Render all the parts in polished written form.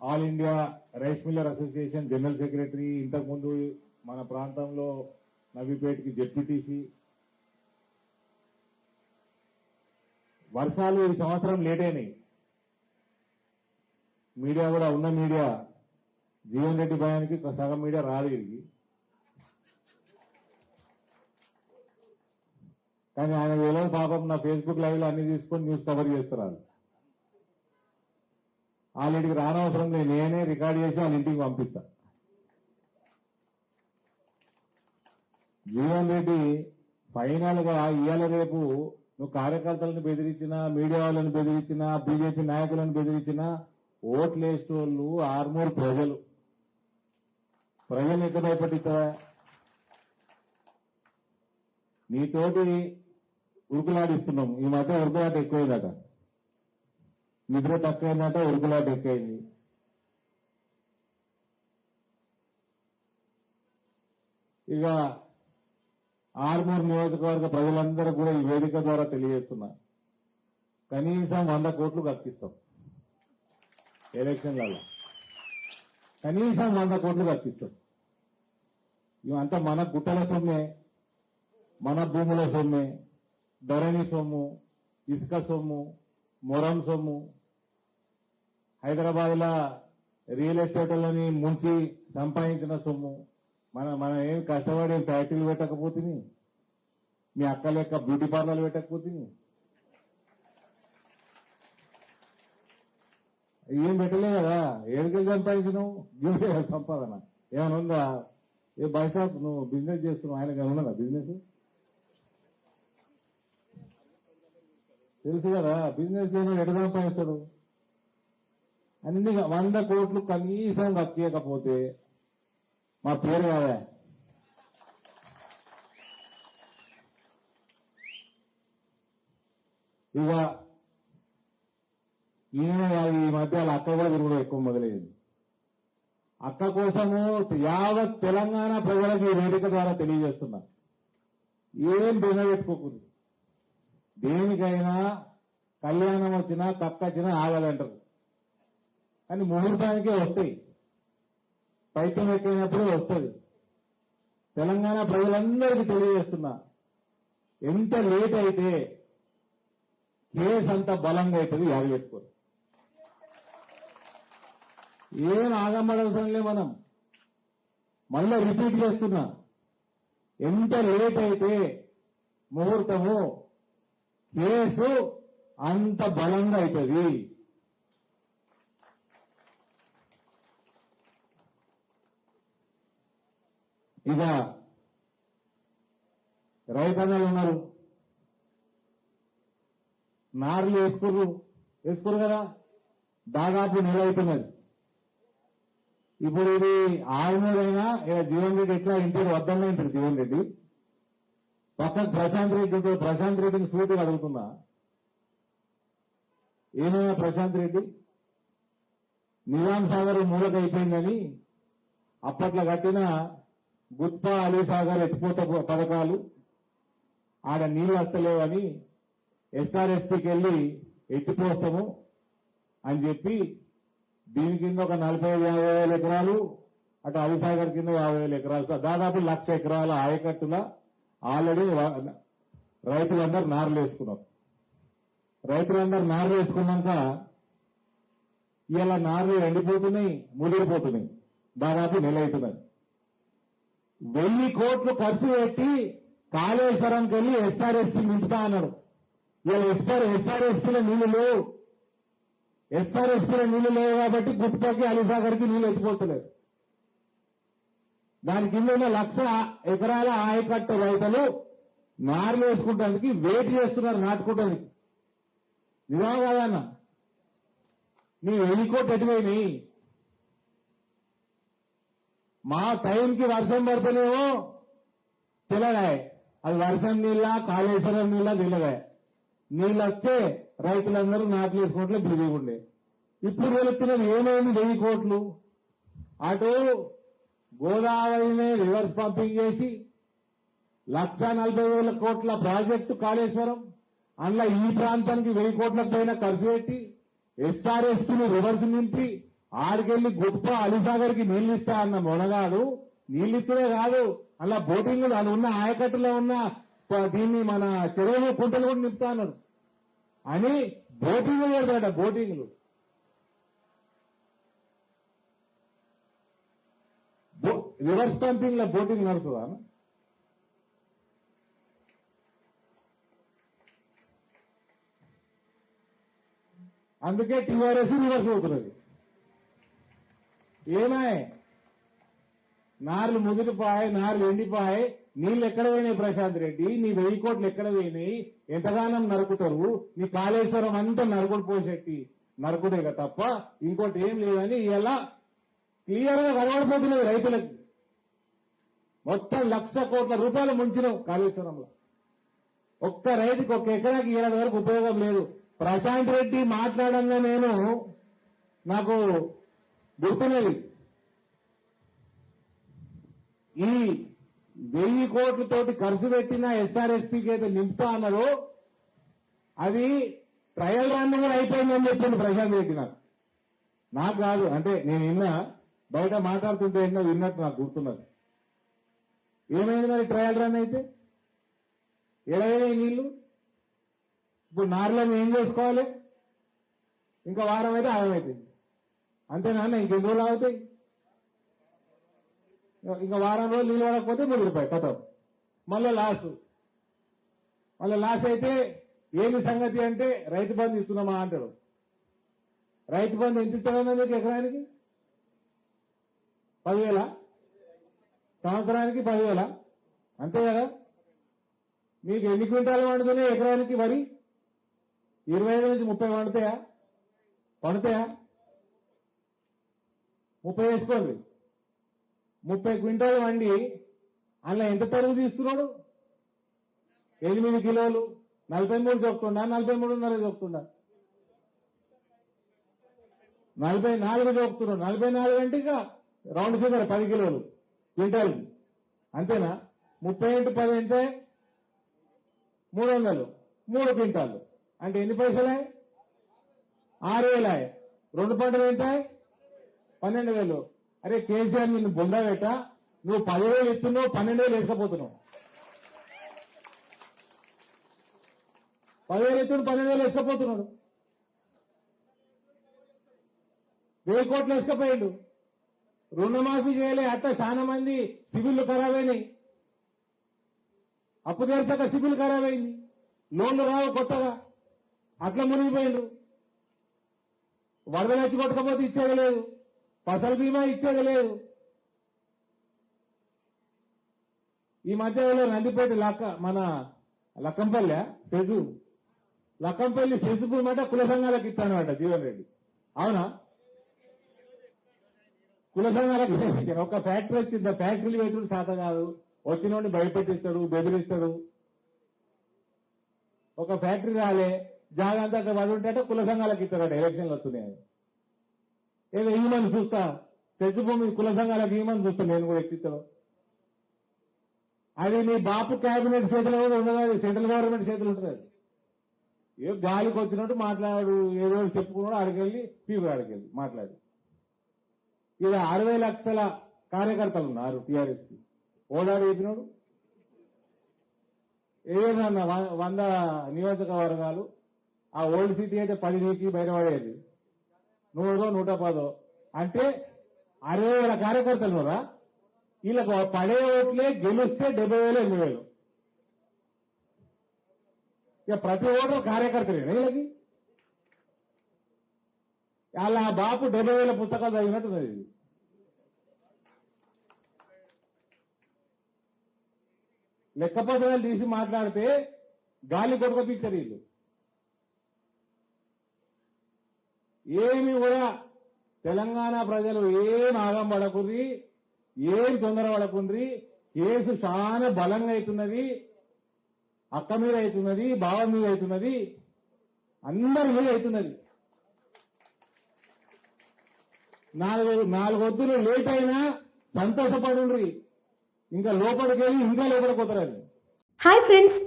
All India rice Miller association general secretary, ఇంతకుముందు మన ప్రాంతంలో నవీపేటకి జెడ్పీటీసీ. వర్షాలు ఈ సంవత్సరం లేట్ అయినాయి. మీడియా కూడా ఉన్న మీడియా జీవన్ రెడ్డి భయానికి సగం మీడియా రాదు ఇడికి. కానీ ఆయన వేలో పాపం నా ఫేస్బుక్ లైవ్ లో అన్ని తీసుకొని న్యూస్ కవర్ చేస్తున్నారు. వాళ్ళ ఇంటికి రానవసరం లేదు, నేనే రికార్డ్ చేసి వాళ్ళ ఇంటికి పంపిస్తా. జీవన్ రెడ్డి ఫైనల్ గా ఇవాళ రేపు నువ్వు కార్యకర్తలను బెదిరించినా, మీడియా వాళ్ళని బెదిరించినా, బీజేపీ నాయకులను బెదిరించినా ఓట్లు వేసేటోళ్ళు ఆర్మూర్ ప్రజలు ఎక్కడ భయపడిస్తావా? నీతోటి ఉరుకులాడిస్తున్నాం. ఈ మధ్య ఉరుకులాట ఎక్కువైందట, నిద్ర తక్కువైందట, ఉరుకులాట ఎక్కువైంది. ఇక ఆర్మూర్ నియోజకవర్గ ప్రజలందరూ కూడా ఈ వేదిక ద్వారా తెలియజేస్తున్నా, కనీసం 100 కోట్లు కక్కిస్తాం ఎలక్షన్లలో, కనీసం 100 కోట్లు కక్కిస్తాం. ఇవంతా మన గుట్టల సొమ్మే, మన భూముల సొమ్మే, ధరణి సొమ్ము, ఇసుక సొమ్ము, మొరం సొమ్ము, హైదరాబాద్ లా రియల్ ఎస్టేట్లని ముంచి సంపాదించిన సొమ్ము. మనం ఏం కష్టపడి ఫ్యాక్టరీలు పెట్టకపోతుంది, మీ అక్క లెక్క బ్యూటీ పార్లర్లు పెట్టకపోతుంది, ఏం పెట్టలే కదా. ఏడుకెళ్ళి సంపాదించినావు, గివే సంపాదన ఏమైనా ఉందా? ఏ బైసాబ్ నువ్వు బిజినెస్ చేస్తున్నావు, ఆయనకి ఉన్నదా బిజినెస్? తెలుసు కదా, బిజినెస్ చేయడం ఎక్కడ సంపాదిస్తాడు? అన్ని 100 కోట్లు కనీసం కక్కియకపోతే మా పేరు కాదా? ఇక ఈయన ఈ మధ్య వాళ్ళ అక్క కూడా తిరుగుడు ఎక్కువ మొదలైంది. అక్క కోసము యావత్ తెలంగాణ ప్రజలకు ఈ వేదిక ద్వారా తెలియజేస్తున్నా, ఏం బెనబెట్టుకోకూడదు. దేనికైనా కళ్యాణం వచ్చినా కక్క వచ్చినా ఆగదంటారు, కానీ ముహూర్తానికే వస్తాయి, పైకం ఎక్కినప్పుడే వస్తుంది. తెలంగాణ ప్రజలందరికీ తెలియజేస్తున్నా, ఎంత లేట్ అయితే కేసు అంత బలంగా అవుతుంది, యాది పెట్టుకోరు. ఏం ఆగమడవసరం లే. మనం మళ్ళీ రిపీట్ చేస్తున్నా, ఎంత లేట్ అయితే ముహూర్తము కేసు అంత బలంగా అవుతుంది. ఇక రైతన్నలు ఉన్నారు, నార్లు వేసుకురు కదా, దాదాపు నెల అవుతున్నది. ఇప్పుడు ఇది ఆరుమూరైనా జీవన్ రెడ్డి ఎట్లా ఇంటికి వద్దంగా ఇంటారు. జీవన్ రెడ్డి పక్కకు ప్రశాంత్ రెడ్డి ఉంటుంది, ప్రశాంత్ రెడ్డిని సూటిగా అడుగుతున్నా, ఏమైనా ప్రశాంత్ రెడ్డి నిజాం సాగర్ మూలకైపోయిందని అప్పట్లో కట్టిన గుత్పా అలీసాగర్ ఎత్తిపోత పథకాలు ఆడ నీళ్లు వస్తలేవని ఎస్ఆర్ఎస్పీకి వెళ్లి ఎత్తిపోస్తాము అని చెప్పి దీని కింద ఒక 40,000-50,000 ఎకరాలు, అటు అలీసాగర్ కింద 50,000 ఎకరాలు, దాదాపు 1,00,000 ఎకరాల ఆయకట్టుల ఆల్రెడీ రైతులందరూ నార్లు వేసుకున్నారు. రైతులందరూ నార్లు వేసుకున్నాక ఇలా నార్లు ఎండిపోతున్నాయి, ముదిరిపోతున్నాయి, దాదాపు నెల అవుతున్నది. 1,000 కోట్లు ఖర్చు పెట్టి కాళేశ్వరంకి వెళ్లి ఎస్ఆర్ఎస్పీ నింపుతా అన్నారు. ఇలా ఎస్ఆర్ఎస్పీలో నీళ్లు లేవు, ఎస్ఆర్ఎస్పీలో నీళ్లు లేవు కాబట్టి గుప్తాకి అలీసాగర్కి నీళ్లు ఎత్తిపోతలేదు. దాని కింద 1,00,000 ఎకరాల ఆయకట్టు రైతులు నార్లు వేసుకుంటానికి వెయిట్ చేస్తున్నారు, నాటుకోవడానికి. నిజమా కాదన్న? నీ 1,000 కోట్లు ఎటువైనాయి? మా టైంకి వర్షం పడితేనేమో తెలగాయ, అది వర్షం నీళ్ళ కాళేశ్వరం నీళ్ళ తెలగాయ, నీళ్ళు వస్తే రైతులందరూ నాట్లు వేసుకోవట్లే బిజీగా ఉండే. ఇప్పుడు వెళుతున్నది ఏమైంది? 1,000 కోట్లు అటు గోదావరిని రివర్స్ పంపింగ్ చేసి 1,40,000 కోట్ల ప్రాజెక్టు కాళేశ్వరం, అందులో ఈ ప్రాంతానికి 1,000 కోట్ల పైన ఖర్చు పెట్టి ఎస్ఆర్ఎస్పీని రివర్స్ నింపి ఆడికెళ్ళి గొప్ప అలీసాగర్కి నీళ్లు ఇస్తా అన్న మొనగాడు నీళ్లు ఇస్తేనే కాదు, అలా బోటింగ్ దాని ఉన్న ఆయకట్టులో ఉన్న దీన్ని మన చెరువులు కుంటలు కూడా నింపుతా అన్నారు అని బోటింగ్ పెడతాడ. బోటింగ్లు రివర్స్ పంపింగ్ లో బోటింగ్ నడుతుందా? అందుకే టీఆర్ఎస్ రివర్స్ అవుతున్నది. ఏమాయ్ నార్లు ముదిరిపాయి, నార్లు ఎండిపాయి, నీళ్ళు ఎక్కడ పోయినాయి ప్రశాంత్ రెడ్డి? నీ 1000 కోట్లు ఎక్కడ పోయినాయి? ఎంతగానం నరుకుతారు? నీ కాళేశ్వరం అంతా నరుకుడు పోసేట్టి నరుకుడేగా తప్ప ఇంకోటి ఏం లేదని ఇలా క్లియర్ గా కనబడిపోతున్నది రైతులకు. మొత్తం 1,00,000 కోట్ల రూపాయలు ముంచినావు కాళేశ్వరంలో. ఒక్క రైతుకి 1 ఎకరాకి 7 వరకు ఉపయోగం లేదు. ప్రశాంత్ రెడ్డి మాట్లాడంగా నాకు గుర్తున్నది, ఈ 1000 కోట్లతోటి ఖర్చు పెట్టిన ఎస్ఆర్ఎస్పీకి అయితే నింపుతా అన్నారు, అది ట్రయల్ రన్ కూడా అయిపోయిందని చెప్పింది ప్రశాంత్ రెడ్డి. నాకు కాదు, అంటే నేను విన్నా, బయట మాట్లాడుతుంటే విన్నట్టు నాకు గుర్తున్నది. ఏమైంది మరి ట్రయల్ రన్ అయితే? ఎలాగైనా నీళ్లు ఇప్పుడు నార్లను ఏం చేసుకోవాలి? ఇంకా వారం అయితే ఆగమైతుంది అంతేనా? ఇంకెన్ని రోజులు ఆగుతాయి? ఇంకా వారం రోజులు నీళ్ళు పడకపోతే ముదిరిపోయి కథ మళ్ళీ లాస్ అయితే ఏమి సంగతి అంటే రైతు బంధు ఇస్తున్నామా అంటాడు. రైతు బంధు ఎంత ఇస్తాడన్నా మీకు ఎకరానికి? 10,000 సంవత్సరానికి 10,000 అంతే కదా? మీకు ఎన్ని క్వింటాలు పండుతున్నాయి ఎకరానికి వరి? 25 నుంచి 30 పండుతాయా? 30 వేసుకోండి. 30 క్వింటాలు వండి అందులో ఎంత తరుగు తీస్తున్నాడు? 8 కిలోలు. 43 చొప్పుతుండా? 43.5 చొప్పుతుండా? 44 చొప్పుతున్నాడు. 44 అంటే ఇక రౌండ్ ఫిగర్ 10 కిలోలు క్వింటాల్ అంతేనా? 30 × 10 ఎంత? 300. 3 క్వింటాలు అంటే ఎన్ని పైసలే? 6,000. 2 పంటలు ఎంత? 12,000. అరే కేసీఆర్ నిన్ను బొందా పెట్ట, నువ్వు 10,000 ఇస్తున్నావు, 12,000 వేసుకపోతున్నావు. 10,000 ఇస్తున్నాడు, 12,000 వేసుకపోతున్నాడు. 1000 కోట్లు వేసుకపోయాడు. రుణమాఫీ చేయలే, అట్లా చాలా మంది సివిల్ ఖరాబ్ అయినాయి. అప్పు తెరిచాక సివిల్ ఖరాబ్ అయింది, లోన్లు రావు కొత్తగా, అట్లా మునిగిపోయిండు. వరదలు వచ్చి కొట్టకపోతే ఇచ్చేది లేదు, ఫసల్ బీమా ఇచ్చేది లేదు. ఈ మధ్యలో నందిపేట మన లక్కంపల్లి సెజు భూమి అంటే కుల సంఘాలకు ఇస్తానమాట జీవన్ రెడ్డి. అవునా? కుల సంఘాలకు ఒక ఫ్యాక్టరీ వచ్చింది, ఫ్యాక్టరీలు పెట్టుడు శాత కాదు, వచ్చినోడిని భయపెట్టిస్తాడు, బెదిరిస్తాడు. ఒక ఫ్యాక్టరీ రాలే, జాగా అంతా పడి ఉంటే కుల సంఘాలకు ఇస్తారట. ఎలక్షన్లు వస్తున్నాయి ఏదో ఈమని చూస్తా, సెజు భూమి కుల సంఘాలకు ఈమని చూస్తా, నేను కూడా ఎక్కిస్తాను. అది నీ బాపు కేబినెట్ చేతిలో కూడా ఉండదు, అది సెంట్రల్ గవర్నమెంట్ చేతిలో ఉంటుంది. అది ఏ గాలికి వచ్చినట్టు మాట్లాడు, ఏదో చెప్పుకున్నాడు, ఆడికెళ్ళి పీపు ఆడికెళ్ళి మాట్లాడు. ఇలా 60 లక్షల కార్యకర్తలు ఉన్నారు టీఆర్ఎస్ కి. ఓడాడు చెప్పినాడు ఏదన్నా 100 నియోజకవర్గాలు, ఆ ఓల్డ్ సిటీ అయితే 10 నీకి బయటపడేది, 100 110 అంటే 60,000 కార్యకర్తలు రా. వీళ్ళకు పడే ఓట్లే గెలిస్తే 70,000 8,000. ఇక ప్రతి ఓటర్ కార్యకర్తలేనా వీళ్ళకి? వాళ్ళ బాపు 70,000 పుస్తకాలు చదివినట్టున్నది. ఇది లెక్కపత్రాలు తీసి మాట్లాడితే గాలి కొట్టుకొప్పించారు వీళ్ళు. ఏమి కూడా తెలంగాణ ప్రజలు ఏం ఆగం పడకుర్రి, ఏం తొందర పడకుండ్రి. కేసు చాలా బలంగా అవుతున్నది, అక్క మీద అవుతున్నది, బావ మీద అవుతున్నది, అందరి మీద అవుతున్నది. 4 వద్దులు లేట్ అయినా సంతోషపడుండ్రి, ఇంకా లోపలికి వెళ్ళి ఇంకా లోపలిపోతారని. హాయ్ ఫ్రెండ్స్,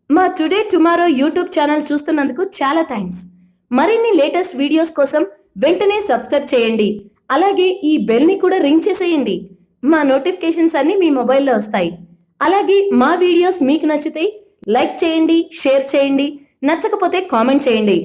మా టుడే టుమారో యూట్యూబ్ ఛానల్ చూస్తున్నందుకు చాలా థ్యాంక్స్. మరిన్ని లేటెస్ట్ వీడియోస్ కోసం వెంటనే సబ్స్క్రైబ్ చేయండి. అలాగే ఈ బెల్ ని కూడా రింగ్ చేసేయండి. మా నోటిఫికేషన్స్ అన్ని మీ మొబైల్లో వస్తాయి. అలాగే మా వీడియోస్ మీకు నచ్చితే లైక్ చేయండి, షేర్ చేయండి, నచ్చకపోతే కామెంట్ చేయండి.